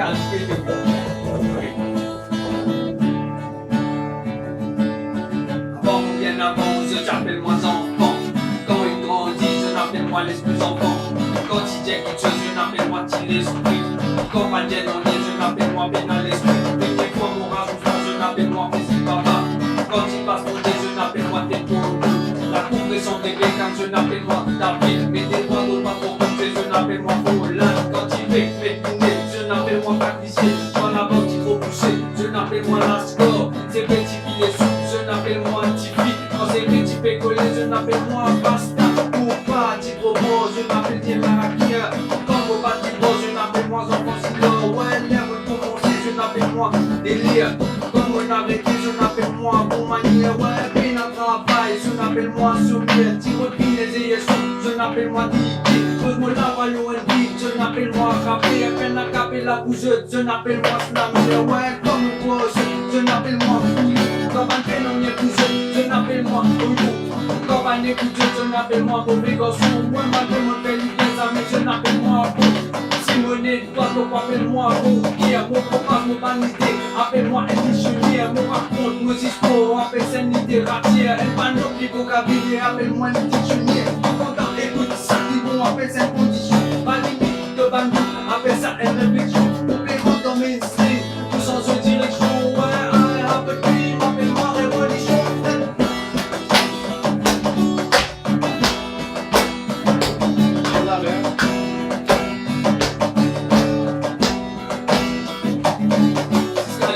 qualité de vie. Avant ou bien avant, je t'appelle moi enfant. Quand il grandit, je n'appelle moi l'esprit enfant. Quand il dit quelque chose, je n'appelle moi petit l'esprit. Quand pas bien en est, je n'appelle moi bien dans l'esprit. Et des fois mon rajout, je n'appelle moi fils papa. Quand il passe mon nez, je n'appelle moi tes pour la compression des bécanes, je n'appelle moi David. Mais des fois d'autres pas trop comme je n'appelle moi Roland. Quand il fait tourner, je n'appelle moi pâtissier. Quand la banque il trop poussé, je n'appelle moi Lascor. C'est petit qui les sous, je n'appelle moi Tipeee. Quand c'est petit pécolé, je n'appelle moi Basta. Pour pas dit promo, je m'appelle Dieu Marakia. Quand vos pas dit gros, je n'appelle moi enfant Silor. Ouais, l'air pour commencer, je n'appelle moi délire. Comme on arrêté, je n'appelle moi bon manière. Ouais, peine à travail, je n'appelle moi sourire. Tirotine les ayeux, je n'appelle moi Didi. Pose-moi la voile au NB, je n'appelle moi Rapé. Peine à caper la bougeuse, je n'appelle moi Slammer. Ouais, comme un proche, je n'appelle moi Fouille. Comme un peine on est poussé, je n'appelle moi Oyo. Comme un écoute, je n'appelle moi mauvais garçon. Moi, ma demande fait l'idée, ça mais je n'appelle moi Beau. Simonet, toi, ton appelle-moi Beau. Qui a mon copain, mon vanité. Appelle-moi Indichelier, mon par contre, moi si je peux, appelle ça une littérature. Elle pas non plus vocabulaire, appelle-moi Indichelier. Content, écoute ça, qui bon, appelle ça une condition. Pas limite de bandit, appelle ça une réflexion. Complément dans mes instincts, tout change de direction. Ouais, un peu de vie, appelle-moi révolution.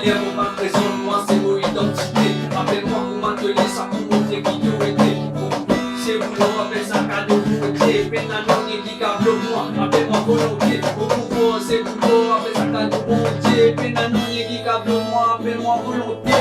Mon impression de moi, c'est mon identité. Appelle-moi pour m'atteler, ça pour montrer qui tu étais. Chez vous, on appelle ça cadeau pour été. Peine à non négligable, moi, appelle-moi volonté. Au pouvoir, c'est boulot, appelle ça cadeau pour été. Peine à non négligable, moi, appelle-moi volonté.